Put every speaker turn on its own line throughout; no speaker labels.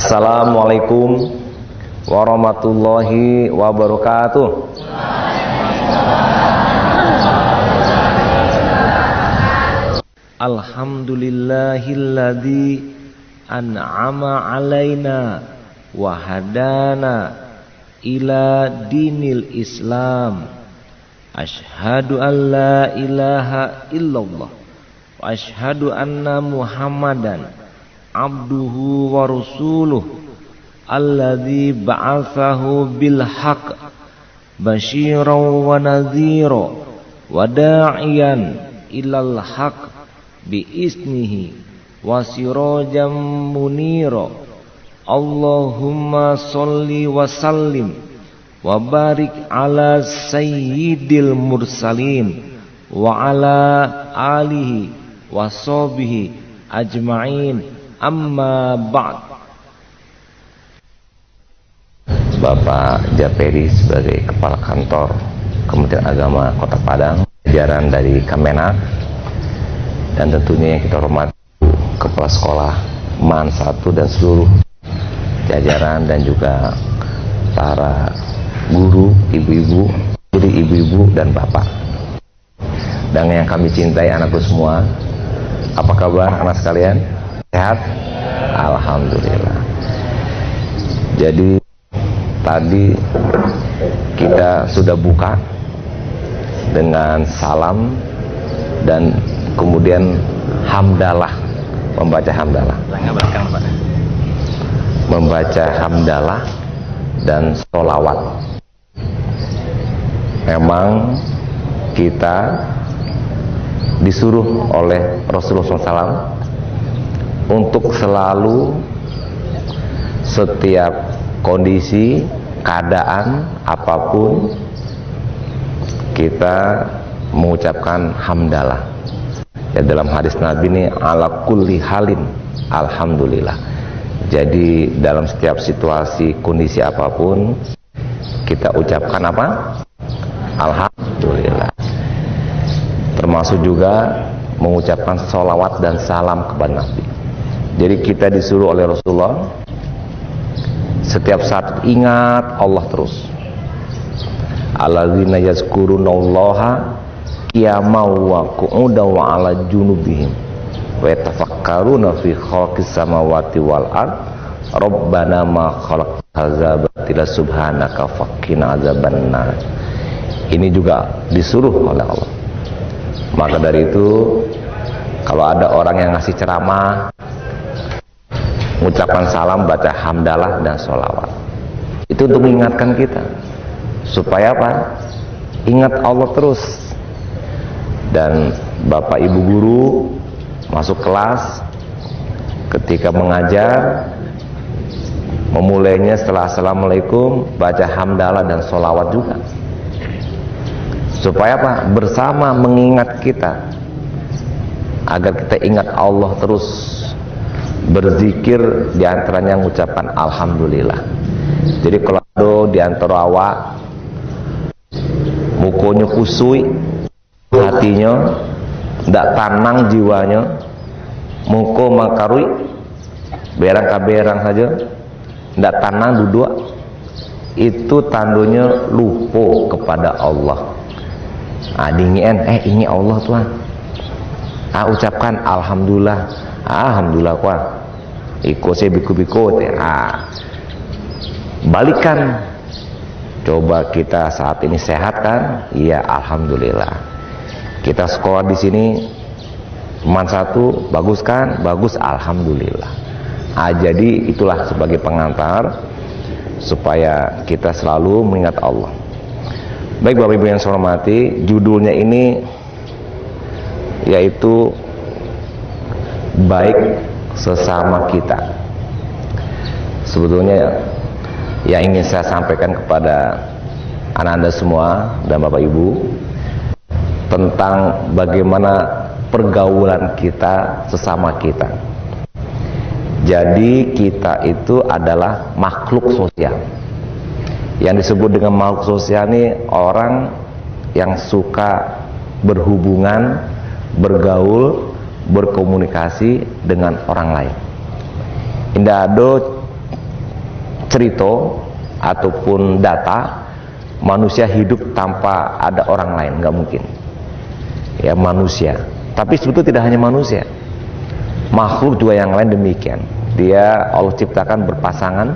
Assalamualaikum warahmatullahi wabarakatuh. Alhamdulillahilladzi an'ama alaina wa hadana ila dinil Islam. Asyhadu an la ilaha illallah wa asyhadu anna Muhammadan abduhu wa rasuluh alladzi ba'athahu bil haqq basyiran wa nadhira wa da'iyan ilal haqq bi isnihi wa sirajan munira. Allahumma sholli wa sallim wa barik ala sayyidil mursalin wa ala alihi wa sahbihi ajma'in, amma ba'd. Bapak Japeri sebagai Kepala Kantor Kementerian Agama Kota Padang, jajaran dari Kemenak, dan tentunya yang kita hormati Kepala Sekolah MAN 1 dan seluruh jajaran, dan juga para guru, ibu-ibu, dan bapak, dan yang kami cintai anakku semua. Apa kabar anak sekalian? Sehat? Alhamdulillah. Jadi tadi kita sudah buka dengan salam dan kemudian hamdalah, membaca hamdalah. Membaca hamdalah dan sholawat. Memang kita disuruh oleh Rasulullah SAW untuk selalu setiap kondisi, keadaan apapun kita mengucapkan hamdalah. Ya, dalam hadis Nabi ini ala kulli halin alhamdulillah. Jadi dalam setiap situasi, kondisi apapun kita ucapkan apa? Alhamdulillah. Termasuk juga mengucapkan sholawat dan salam kepada Nabi. Jadi kita disuruh oleh Rasulullah setiap saat ingat Allah terus. Alladzina yazkurunallaha qiyaman wa qu'udan wa 'ala junubihim wa yatafakkaruna fi khalqis samawati wal ard rabbana ma khalaqta hadza batila subhanaka faqina azabannar. Ini juga disuruh oleh Allah. Maka dari itu, kalau ada orang yang ngasih ceramah, mengucapkan salam, baca hamdalah dan sholawat, itu untuk mengingatkan kita supaya apa? Ingat Allah terus. Dan bapak ibu guru masuk kelas, ketika mengajar, memulainya setelah assalamualaikum, baca hamdalah dan sholawat juga, supaya apa? Bersama mengingat kita, agar kita ingat Allah terus. Berzikir diantaranya mengucapkan alhamdulillah. Jadi kalau ada diantara awak mukonya kusui, hatinya tidak tenang, jiwanya muko makarui, berang saja tidak tenang duduk, itu tandanya lupa kepada Allah. Dingin, ini Allah Tuhan. Ucapkan alhamdulillah, alhamdulillah kuah. Iko saya biku-biku. Balikan. Coba kita saat ini sehat kan? Iya, alhamdulillah. Kita sekolah di sini MAN 1 bagus kan? Bagus, alhamdulillah. Jadi itulah sebagai pengantar supaya kita selalu mengingat Allah. Baik Bapak Ibu yang saya hormati, judulnya ini yaitu baik sesama kita. Sebetulnya yang ingin saya sampaikan kepada anak-anak semua dan Bapak Ibu tentang bagaimana pergaulan kita sesama kita. Jadi kita itu adalah makhluk sosial. Yang disebut dengan makhluk sosial ini orang yang suka berhubungan, bergaul, berkomunikasi dengan orang lain. Tidak ada cerita ataupun data manusia hidup tanpa ada orang lain, nggak mungkin. Ya, manusia. Tapi sebetulnya tidak hanya manusia, makhluk juga yang lain demikian. Dia Allah ciptakan berpasangan,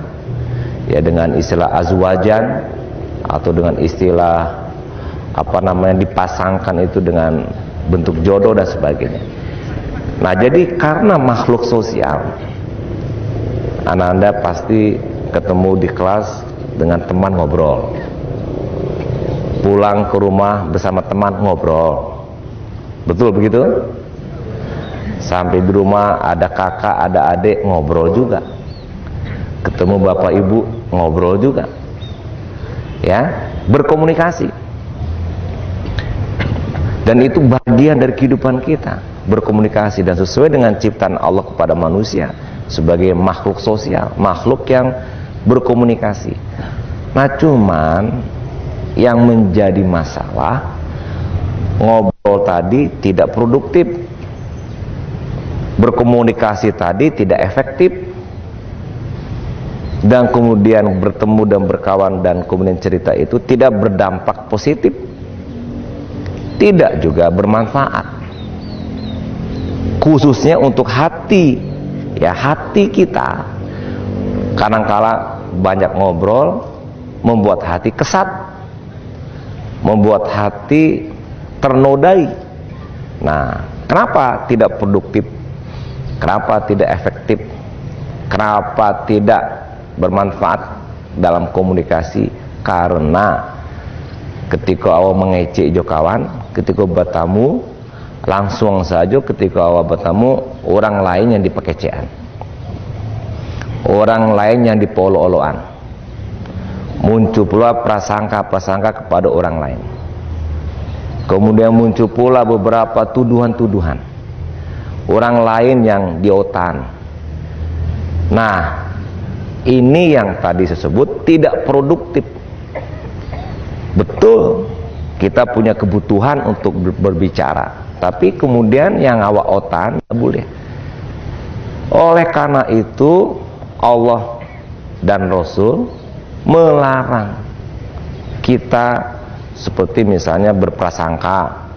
ya, dengan istilah azwajan atau dengan istilah dipasangkan itu dengan bentuk jodoh dan sebagainya. Nah, jadi karena makhluk sosial, Anda pasti ketemu di kelas dengan teman ngobrol, pulang ke rumah bersama teman ngobrol, betul begitu? Sampai di rumah ada kakak, ada adik, ngobrol juga, ketemu bapak ibu, ngobrol juga, ya, berkomunikasi. Dan itu bagian dari kehidupan kita, berkomunikasi, dan sesuai dengan ciptaan Allah kepada manusia sebagai makhluk sosial, makhluk yang berkomunikasi. Nah, cuman yang menjadi masalah, ngobrol tadi tidak produktif, berkomunikasi tadi tidak efektif, dan kemudian bertemu dan berkawan dan kemudian cerita itu tidak berdampak positif, tidak juga bermanfaat, khususnya untuk hati, ya, hati kita. Kadangkala banyak ngobrol membuat hati kesat, membuat hati ternodai. Nah, kenapa tidak produktif? Kenapa tidak efektif? Kenapa tidak bermanfaat dalam komunikasi? Karena ketika awak mengecek jo kawan, ketika bertemu, langsung saja ketika awak bertemu orang lain yang dipekecean, orang lain yang dipolo-oloan, muncul pula prasangka-prasangka kepada orang lain. Kemudian muncul pula beberapa tuduhan-tuduhan, orang lain yang diotan. Nah, ini yang tadi disebut tidak produktif. Betul, kita punya kebutuhan untuk berbicara, tapi kemudian yang awak otan tidak boleh. Oleh karena itu Allah dan Rasul melarang kita seperti misalnya berprasangka,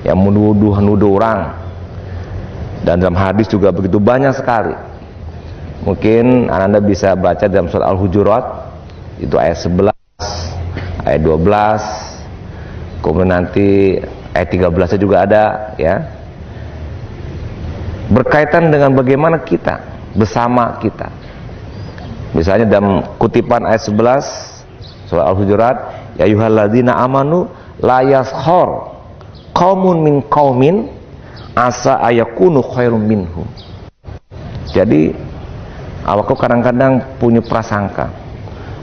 yang menuduh-nuduh orang. Dan dalam hadis juga begitu banyak sekali. Mungkin Anda bisa baca dalam surat Al-Hujurat, itu ayat 11, ayat 12, kemudian nanti ayat 13 juga ada, ya, berkaitan dengan bagaimana kita bersama kita. Misalnya dalam kutipan ayat 11 surat Al-Hujurat, ya ayyuhalladzina amanu la yaskhar qaumun min qaumin asa ayakunu khairum minhum. Jadi awakku kadang-kadang punya prasangka,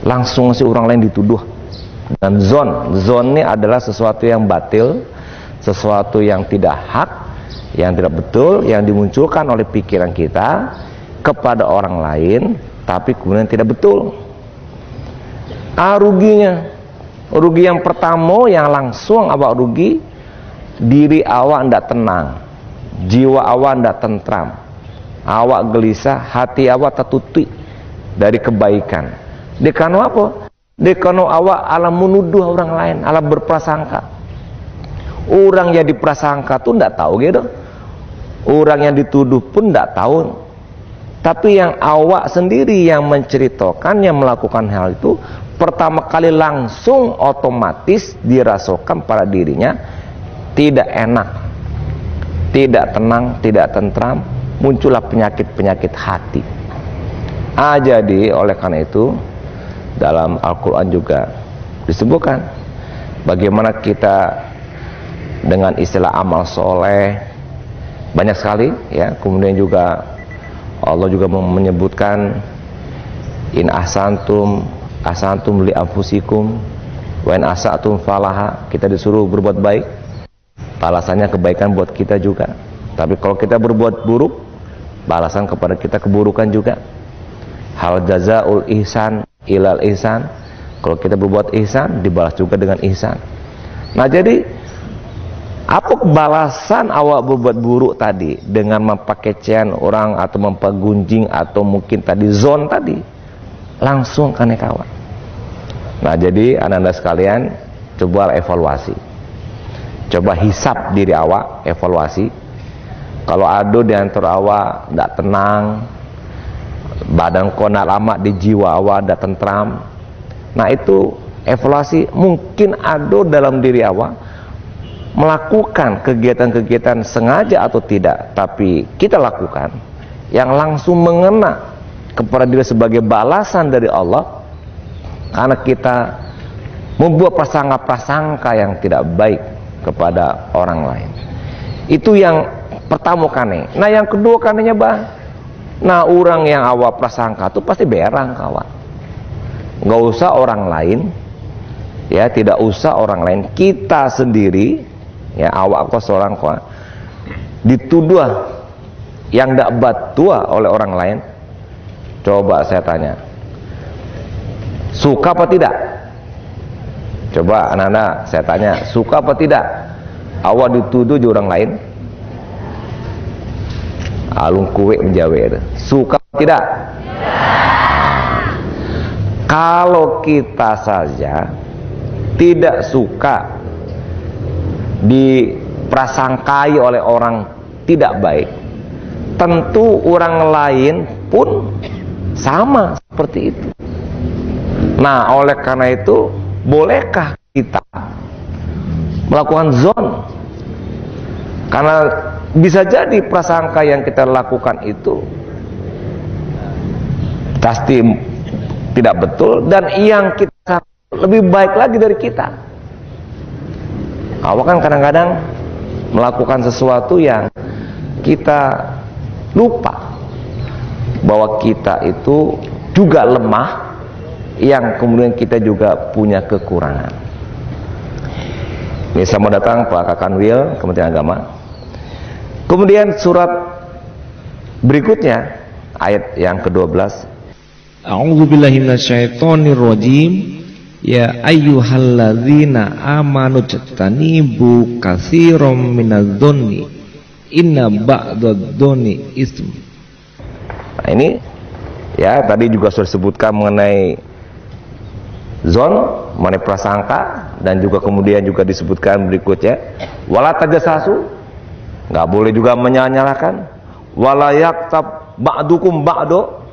langsung si orang lain dituduh. Dan zon ini adalah sesuatu yang batil, sesuatu yang tidak hak, yang tidak betul, yang dimunculkan oleh pikiran kita kepada orang lain, tapi kemudian tidak betul. Rugi yang pertama yang langsung awak rugi, diri awak tidak tenang, jiwa awak tidak tentram, awak gelisah, hati awak tertutup dari kebaikan. Dekano apa? Dekano awak alam menuduh orang lain, alam berprasangka. Orang yang diprasangka tuh tidak tahu gitu, orang yang dituduh pun tidak tahu. Tapi yang awak sendiri yang menceritakan, yang melakukan hal itu, pertama kali langsung otomatis dirasakan pada dirinya tidak enak, tidak tenang, tidak tentram, muncullah penyakit-penyakit hati. Jadi oleh karena itu dalam Al-Quran juga disebutkan bagaimana kita dengan istilah amal soleh banyak sekali, ya. Kemudian juga Allah juga menyebutkan in ahsantum li anfusikum wa in asatum falaha. Kita disuruh berbuat baik, balasannya kebaikan buat kita juga. Tapi kalau kita berbuat buruk, balasan kepada kita keburukan juga. Hal jazaul ihsan ilal ihsan. Kalau kita berbuat ihsan, dibalas juga dengan ihsan. Nah, jadi apa balasan awak berbuat buruk tadi dengan mempakecean orang atau mempergunjing atau mungkin tadi zon tadi? langsung kane kawan. Nah, jadi anak-anak sekalian, coba evaluasi. Coba hisap diri awak, evaluasi. Kalau ada di antara awak tidak tenang, badan kau nak lama di jiwa awak tidak tentram. Nah, itu evaluasi, mungkin ada dalam diri awak melakukan kegiatan-kegiatan sengaja atau tidak, tapi kita lakukan yang langsung mengena kepada diri sebagai balasan dari Allah karena kita membuat prasangka-prasangka yang tidak baik kepada orang lain. Itu yang pertama kane. Nah, yang kedua kanenya bah, nah orang yang awak prasangka itu pasti berang kawan. Nggak usah orang lain, ya, tidak usah orang lain, kita sendiri, ya, awak kau seorang kau dituduh yang tidak batua oleh orang lain. Coba saya tanya, suka apa tidak? Coba anak-anak saya tanya, suka apa tidak awak dituduh di orang lain? Alung kue menjawab, suka apa tidak? Kalau kita saja tidak suka diprasangkai oleh orang tidak baik, tentu orang lain pun sama seperti itu. Nah, oleh karena itu, bolehkah kita melakukan zon? Karena bisa jadi prasangka yang kita lakukan itu pasti tidak betul, dan yang kita lebih baik lagi dari kita. Awak kan kadang-kadang melakukan sesuatu yang kita lupa bahwa kita itu juga lemah, yang kemudian kita juga punya kekurangan. Ini sama datang Pak Kakanwil, Kementerian Agama. Kemudian surat berikutnya, ayat yang ke-12.
A'udzubillahi minasyaitonirrajim. Ya ayyuhalladzina amanu jtanibu katsiran minadh-dhunni inna ba'dadh-dhunni ism.
Nah, ini ya tadi juga sudah disebutkan mengenai zon, mengenai prasangka, dan juga kemudian juga disebutkan berikutnya wala tajassasu, nggak boleh juga menyalahkan, wala yaktab ba'dukum ba'do.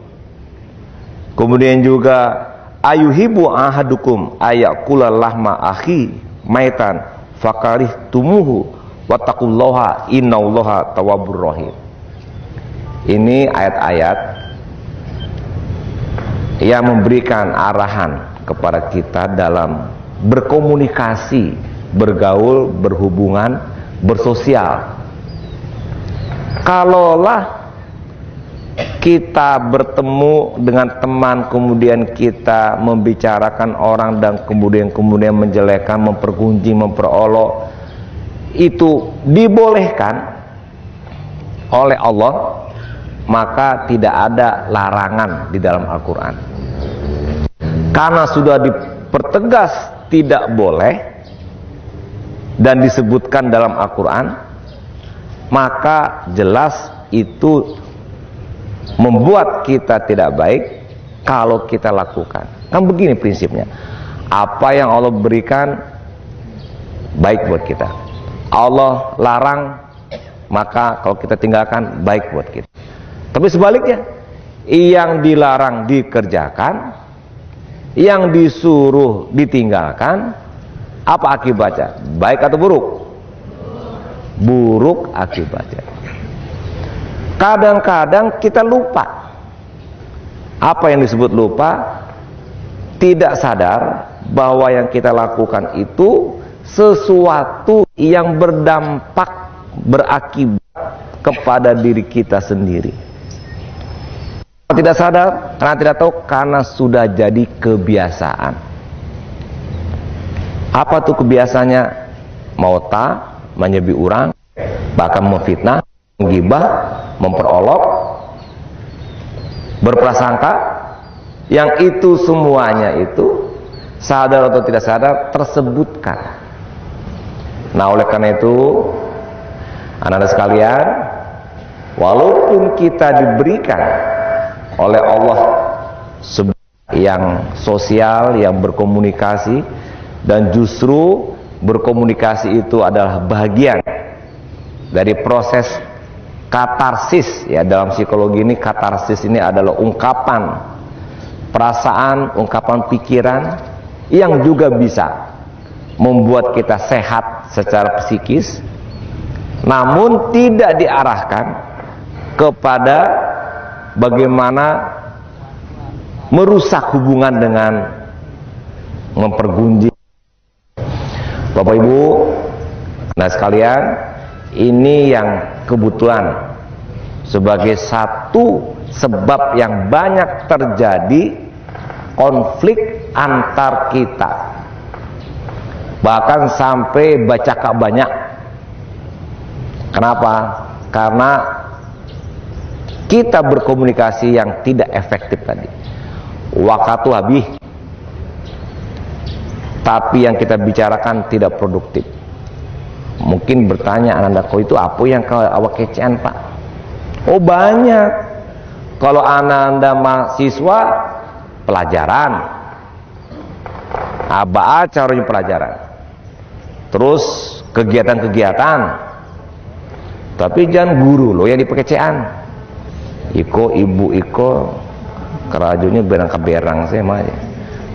Kemudian juga ayuhibu ahadukum ayakula lahma akhi maitan fakarih tumuhu wattaqullaha innallaha tawwabur rahim. Ini ayat-ayat yang memberikan arahan kepada kita dalam berkomunikasi, bergaul, berhubungan, bersosial. Kalaulah kita bertemu dengan teman, kemudian kita membicarakan orang dan kemudian menjelekkan, mempergunjing, memperolok, itu dibolehkan oleh Allah, maka tidak ada larangan di dalam Al-Quran. Karena sudah dipertegas tidak boleh dan disebutkan dalam Al-Quran, maka jelas itu membuat kita tidak baik kalau kita lakukan. Kan begini prinsipnya, apa yang Allah berikan baik buat kita, Allah larang, maka kalau kita tinggalkan baik buat kita. Tapi sebaliknya, yang dilarang dikerjakan, yang disuruh ditinggalkan, apa akibatnya? Baik atau buruk? Buruk akibatnya. Kadang-kadang kita lupa. Apa yang disebut lupa? Tidak sadar bahwa yang kita lakukan itu sesuatu yang berdampak, berakibat kepada diri kita sendiri. Tidak sadar, karena tidak tahu, karena sudah jadi kebiasaan. Apa tuh kebiasaannya? Mauta, menyebi orang, bahkan memfitnah, menggibah, memperolok, berprasangka, yang itu semuanya itu sadar atau tidak sadar tersebutkan. Nah, oleh karena itu, anak-anak sekalian, walaupun kita diberikan oleh Allah sebuah yang sosial, yang berkomunikasi, dan justru berkomunikasi itu adalah bagian dari proses katarsis. Ya, dalam psikologi ini katarsis ini adalah ungkapan perasaan, ungkapan pikiran yang juga bisa membuat kita sehat secara psikis, namun tidak diarahkan kepada bagaimana merusak hubungan dengan mempergunjing. Bapak Ibu, nah sekalian, ini yang kebetulan sebagai satu sebab yang banyak terjadi konflik antar kita, bahkan sampai bacaka banyak. Kenapa? Karena kita berkomunikasi yang tidak efektif tadi. Waktu habis, tapi yang kita bicarakan tidak produktif. Mungkin bertanya, Ananda, kok itu apa yang kau awak kecean, Pak? Oh, banyak. Kalau Ananda mahasiswa, pelajaran, apa caranya pelajaran, terus kegiatan-kegiatan. Tapi jangan guru lo yang dipekecean. Iko ibu iko kerajunya berang-berang saya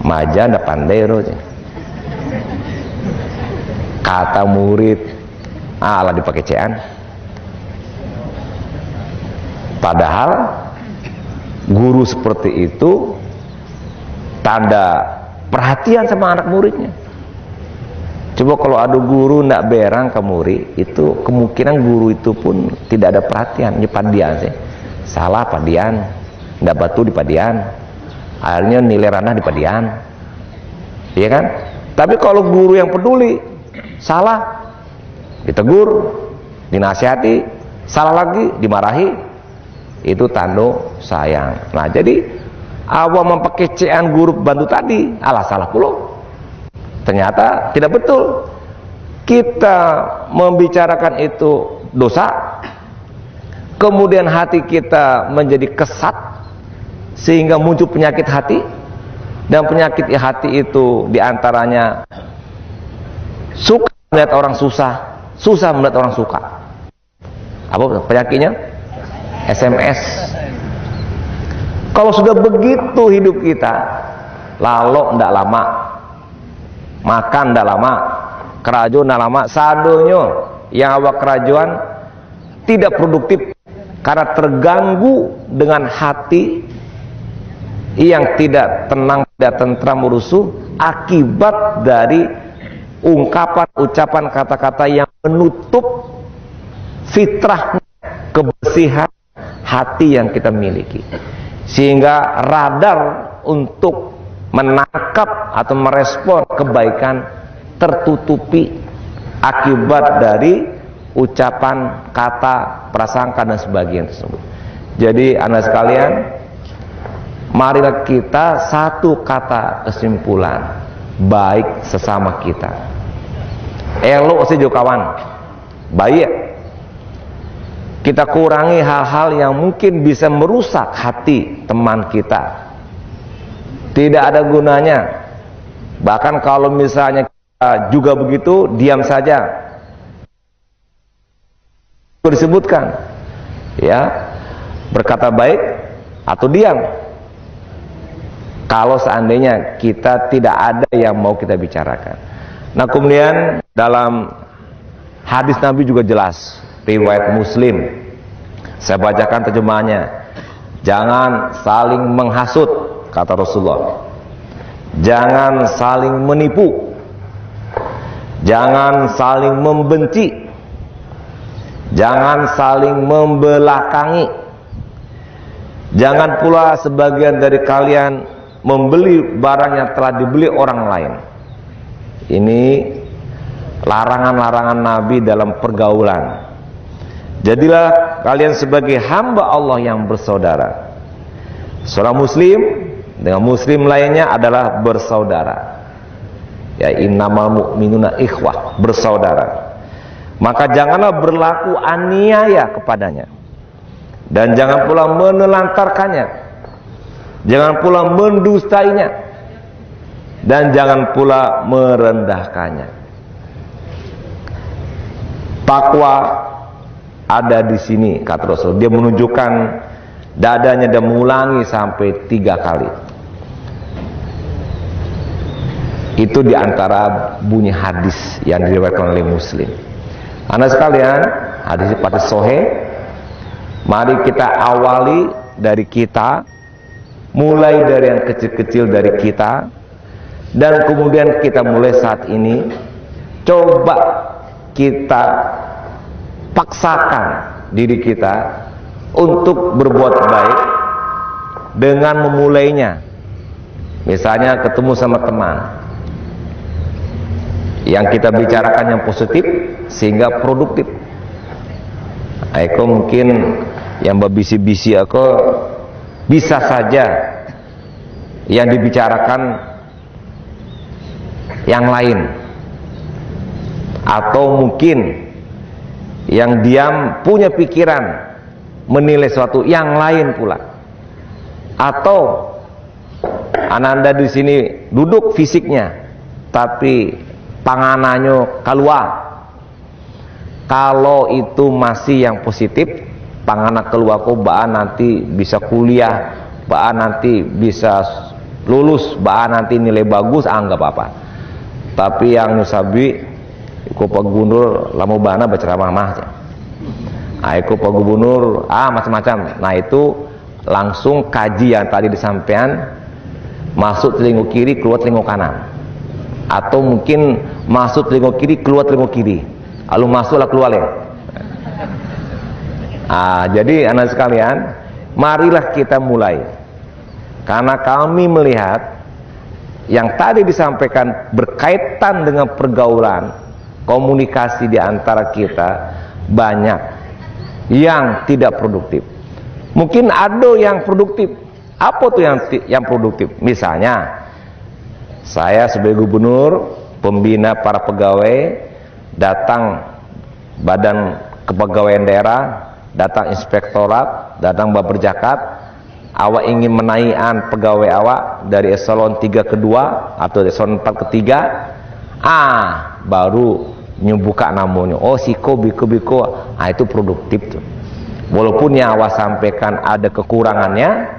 maja ndak pandai roh. Kata murid ala dipekecean. Padahal guru seperti itu tanda perhatian sama anak muridnya. Coba kalau ada guru ndak berang ke murid, itu kemungkinan guru itu pun tidak ada perhatian. Ini padian sih, salah padian, ndak batu di padian, akhirnya nilai ranah di padian, iya kan? Tapi kalau guru yang peduli, salah ditegur, dinasihati, salah lagi dimarahi, itu tanda sayang. Nah, jadi awal mempekecean guru bantu tadi, alah salah pula. Ternyata tidak betul. Kita membicarakan itu dosa, kemudian hati kita menjadi kesat sehingga muncul penyakit hati, dan penyakit hati itu diantaranya suka melihat orang susah, susah melihat orang suka. Apa penyakitnya? SMS. Kalau sudah begitu hidup kita, lalu ndak lama makan, ndak lama kerajuan, ndak lama sadonyo yang awak kerajuan tidak produktif karena terganggu dengan hati yang tidak tenang, tidak tentram, rusuh akibat dari ungkapan, ucapan, kata-kata yang menutup fitrah kebersihan hati yang kita miliki, sehingga radar untuk menangkap atau merespon kebaikan tertutupi akibat dari ucapan, kata, prasangka dan sebagainya tersebut. Jadi anak sekalian, marilah kita satu kata kesimpulan, baik sesama kita, elok sejo kawan, baik. Kita kurangi hal-hal yang mungkin bisa merusak hati teman kita. Tidak ada gunanya. Bahkan kalau misalnya kita juga begitu, diam saja. Itu disebutkan, ya, berkata baik atau diam. Kalau seandainya kita tidak ada yang mau kita bicarakan. Nah, kemudian dalam hadis Nabi juga jelas, riwayat Muslim, saya bacakan terjemahannya. Jangan saling menghasut, kata Rasulullah. Jangan saling menipu, jangan saling membenci, jangan saling membelakangi, jangan pula sebagian dari kalian membeli barang yang telah dibeli orang lain. Ini larangan-larangan Nabi dalam pergaulan. Jadilah kalian sebagai hamba Allah yang bersaudara. Seorang muslim dengan muslim lainnya adalah bersaudara. Ya, innamal mu'minuna ikhwah, bersaudara. Maka janganlah berlaku aniaya kepadanya, dan jangan pula menelantarkannya. jangan pula mendustainya, dan jangan pula merendahkannya. Takwa ada di sini, kata Rasul. Dia menunjukkan dadanya dan mengulangi sampai 3 kali. Itu diantara bunyi hadis yang diriwayatkan oleh Muslim. Anak sekalian, hadis pada sahih. Mari kita awali dari kita, mulai dari yang kecil-kecil dari kita, dan kemudian kita mulai saat ini. Coba kita paksakan diri kita untuk berbuat baik dengan memulainya. Misalnya ketemu sama teman, yang kita bicarakan yang positif sehingga produktif. Aku mungkin yang berbisi-bisi aku bisa saja yang dibicarakan yang lain, atau mungkin yang diam punya pikiran menilai sesuatu yang lain pula, atau ananda di sini duduk fisiknya tapi panganannya keluar. Kalau itu masih yang positif, panganan keluar kok baan nanti bisa kuliah, baan nanti bisa lulus, baan nanti nilai bagus, anggap apa. Tapi yang nusabi iku Pak Gubernur lama bana berceramah mah. Iku Pak Gubernur macam-macam. Nah itu langsung kaji yang tadi disampaikan, masuk telinga kiri keluar telinga kanan, atau mungkin masuk telinga kiri keluar telinga kiri, lalu masuklah keluar ya. Jadi anak sekalian, marilah kita mulai, karena kami melihat yang tadi disampaikan berkaitan dengan pergaulan, komunikasi di antara kita banyak yang tidak produktif. Mungkin ada yang produktif. Apa tuh yang produktif? Misalnya saya sebagai gubernur, pembina para pegawai, datang badan kepegawaian daerah, datang inspektorat, datang baper zakat, awak ingin menaikkan pegawai awak dari eselon 3 ke 2 atau eselon 4 ke 3, baru nyebuka namanya, siko biko, itu produktif tuh. Walaupun yang awak sampaikan ada kekurangannya,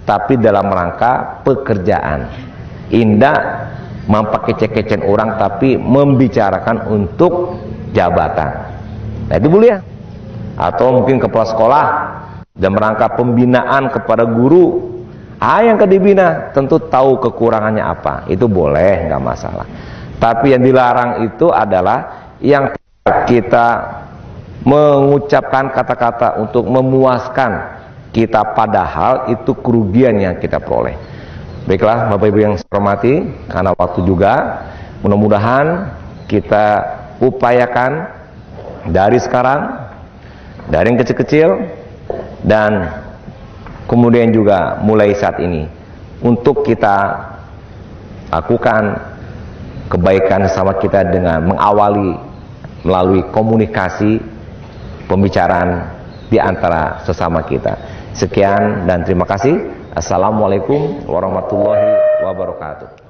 tapi dalam rangka pekerjaan. Indah mempakecek-kecen orang, tapi membicarakan untuk jabatan. Nah itu boleh ya. Atau mungkin kepala sekolah dalam rangka pembinaan kepada guru, yang kedibina tentu tahu kekurangannya apa, itu boleh, nggak masalah. Tapi yang dilarang itu adalah yang kita mengucapkan kata-kata untuk memuaskan kita, padahal itu kerugian yang kita peroleh. Baiklah Bapak Ibu yang saya hormati, karena waktu juga, mudah-mudahan kita upayakan dari sekarang, dari yang kecil-kecil, dan kemudian juga mulai saat ini, untuk kita lakukan kebaikan sama kita dengan mengawali melalui komunikasi, pembicaraan di antara sesama kita. Sekian dan terima kasih. Assalamualaikum warahmatullahi wabarakatuh.